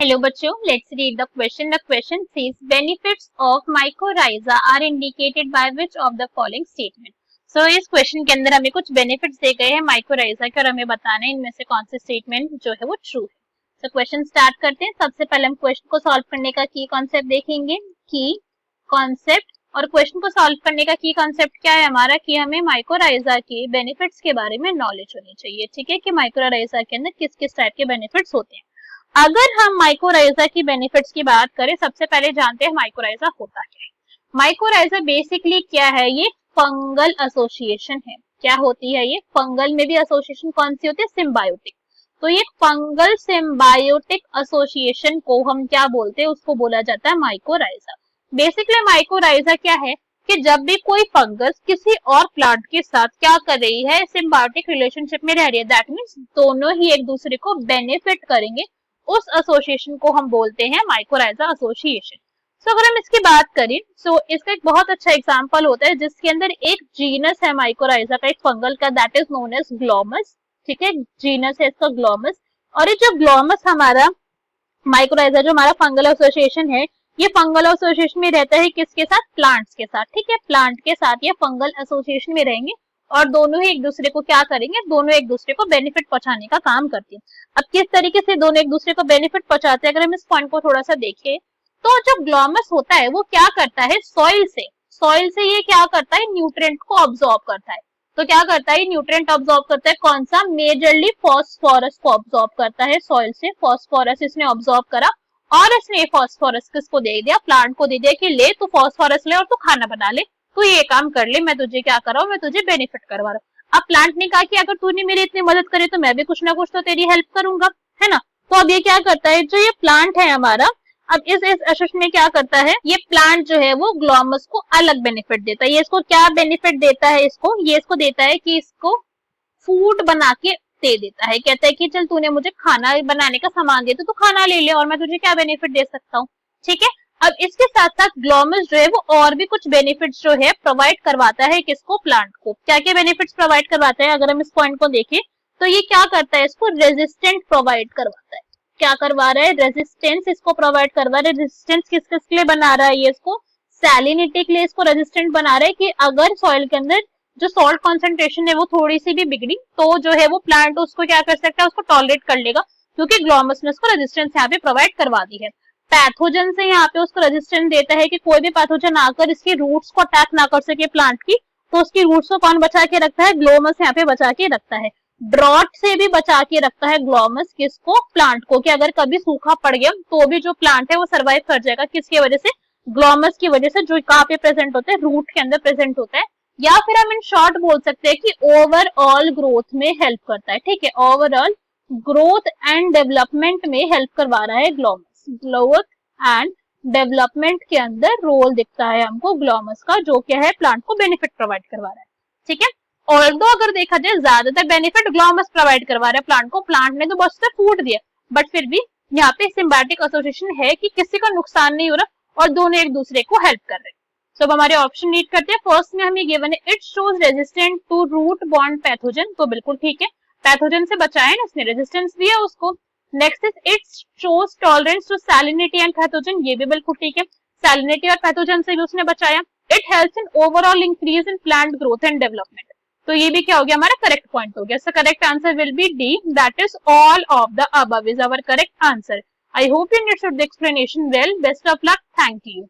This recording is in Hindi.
Hello बच्चों, let's read the question. The question says benefits of mycorrhiza are indicated by which of the following statement. So इस क्वेश्चन के अंदर हमें कुछ बेनिफिट्स दे गए हैं माइकोराइजा के और हमें बताना है इनमें से कौन से स्टेटमेंट जो है वो ट्रू है. तो क्वेश्चन स्टार्ट करते हैं. सबसे पहले हम क्वेश्चन को सॉल्व करने का की कॉन्सेप्ट देखेंगे. की कॉन्सेप्ट और क्वेश्चन को सॉल्व करने का की कॉन्सेप्ट क्या है हमारा कि हमें माइकोराइजा के बेनिफिट्स के बारे में नॉलेज होनी चाहिए. ठीक है, कि माइकोराइजा के अंदर किस किस टाइप के बेनिफिट्स होते हैं. अगर हम माइकोराइजा की बेनिफिट्स की बात करें, सबसे पहले जानते हैं माइकोराइजा होता क्या है. माइकोराइजा बेसिकली क्या है, ये फंगल एसोसिएशन है. क्या होती है ये? फंगल में भी एसोसिएशन कौन सी होती है? सिम्बायोटिक. तो ये फंगल सिम्बायोटिक एसोसिएशन को हम क्या बोलते हैं? उसको बोला जाता है माइकोराइजा. बेसिकली माइकोराइजा क्या है कि जब भी कोई फंगस किसी और प्लांट के साथ क्या कर रही है, सिम्बायोटिक रिलेशनशिप में रह रही है, दैट मीन्स दोनों ही एक दूसरे को बेनिफिट करेंगे, उस एसोसिएशन को हम बोलते हैं माइकोराइजा एसोसिएशन. सो अगर हम इसकी बात करें, सो इसका एक बहुत अच्छा एग्जांपल होता है जिसके अंदर एक जीनस है माइकोराइजा का, एक फंगल का, that is known as glomus. ठीक है, जीनस है इसका ग्लोमस. और ये जो ग्लोमस हमारा माइकोराइजा जो हमारा फंगल एसोसिएशन है, ये फंगल एसोसिएशन में रहता है किसके साथ? प्लांट्स के साथ. ठीक है, प्लांट के साथ ये फंगल एसोसिएशन में रहेंगे और दोनों ही एक दूसरे को क्या करेंगे? दोनों एक दूसरे को बेनिफिट पहुंचाने का काम करती है. अब किस तरीके से दोनों एक दूसरे को बेनिफिट पहुंचाते हैं, अगर हम इस पॉइंट को थोड़ा सा देखें, तो जो ग्लोमस होता है वो क्या करता है? सॉइल से ये क्या करता है? न्यूट्रिएंट को ऑब्जॉर्ब करता है. तो क्या करता है? न्यूट्रिएंट ऑब्जॉर्ब करता है. कौन सा? मेजरली फॉस्फोरस को ऑब्जॉर्ब करता है. सॉइल से फॉस्फोरस इसने ऑब्जॉर्ब करा और इसने फॉस्फोरस किसको दे दिया? प्लांट को दे दिया कि ले तू फॉस्फोरस ले और तू खाना बना ले, तू ये काम कर ले, मैं तुझे क्या कर रहा हूँ? मैं तुझे बेनिफिट करवा रहा हूँ. अब प्लांट ने कहा कि अगर तूने मेरी इतनी मदद करी तो मैं भी कुछ ना कुछ तो तेरी हेल्प करूंगा, है ना. तो अब ये क्या करता है, जो ये प्लांट है हमारा, अब इस एसोसिएशन में क्या करता है, ये प्लांट जो है वो ग्लोमस को अलग बेनिफिट देता है. ये इसको क्या बेनिफिट देता है? ये इसको देता है कि इसको फूड बना के दे देता है. कहता है कि चल तूने मुझे खाना बनाने का सामान दिया तो तू खाना ले ले और मैं तुझे क्या बेनिफिट दे सकता हूँ. ठीक है, अब इसके साथ साथ ग्लोमस जो है वो और भी कुछ बेनिफिट्स जो है प्रोवाइड करवाता है किसको? प्लांट को. क्या क्या बेनिफिट्स प्रोवाइड करवाता है? अगर हम इस पॉइंट को देखें तो ये क्या करता है? इसको रेजिस्टेंट प्रोवाइड करवाता है. क्या करवा रहा है? रेजिस्टेंस इसको प्रोवाइड करवा रहा है. रेजिस्टेंस किस किस के लिए बना रहा है? ये इसको सैलिनिटी के लिए इसको रेजिस्टेंट बना रहा है कि अगर सॉइल के अंदर जो सॉल्ट कॉन्सेंट्रेशन है वो थोड़ी सी भी बिगड़ी तो जो है वो प्लांट उसको क्या कर सकता है? उसको टॉलरेट कर लेगा, क्योंकि ग्लोमस ने उसको रेजिस्टेंस यहाँ पे प्रोवाइड करवा दी है. पैथोजन से यहाँ पे उसको रेजिस्टेंस देता है कि कोई भी पैथोजन आकर इसकी रूट्स को अटैक ना कर सके प्लांट की, तो उसकी रूट्स को कौन बचा के रखता है? ग्लोमस यहाँ पे बचा के रखता है. ड्रॉट से भी बचा के रखता है ग्लोमस किसको? प्लांट को, कि अगर कभी सूखा पड़ गया तो भी जो प्लांट है वो सर्वाइव कर जाएगा. किसकी वजह से? ग्लोमस की वजह से, जो कहाँ पे प्रेजेंट होता है? रूट के अंदर प्रेजेंट होता है. या फिर हम इन शॉर्ट बोल सकते हैं कि ओवरऑल ग्रोथ में हेल्प करता है. ठीक है, ओवरऑल ग्रोथ एंड डेवलपमेंट में हेल्प करवा रहा है ग्लोमस. ग्रोथ एंड डेवलपमेंट के अंदर रोल दिखता है हमको ग्लोमस का, जो क्या है? प्लांट को बेनिफिट प्रोवाइड करवा रहा है. ठीक है, ऑल्दो अगर देखा जाए ज्यादातर बेनिफिट ग्लोमस प्रोवाइड करवा रहा है प्लांट को. प्लांट ने तो बस फूड दिया, बट फिर भी यहाँ पे सिम्बायोटिक एसोसिएशन है कि किसी का नुकसान नहीं हो रहा और दोनों एक दूसरे को हेल्प कर रहे हैं. तो अब हमारे ऑप्शन रीड करते हैं. फर्स्ट में हमें गिवन है it shows resistant to root bond pathogen. तो बिल्कुल ठीक है, पैथोजन से बचाया ना इसने, रेजिस्टेंस दिया उसको. Next is it shows tolerance to salinity and pathogen. ये भी बिल्कुल ठीक है, सैलिनिटी और पैथोजन से भी उसने बचाया. It helps in overall increase in plant growth and development. तो ये भी क्या हो गया? हमारा करेक्ट पॉइंट हो गया. So correct answer will be D, that is all of the above is our correct answer. I hope you understood the explanation well. Best of luck. Thank you.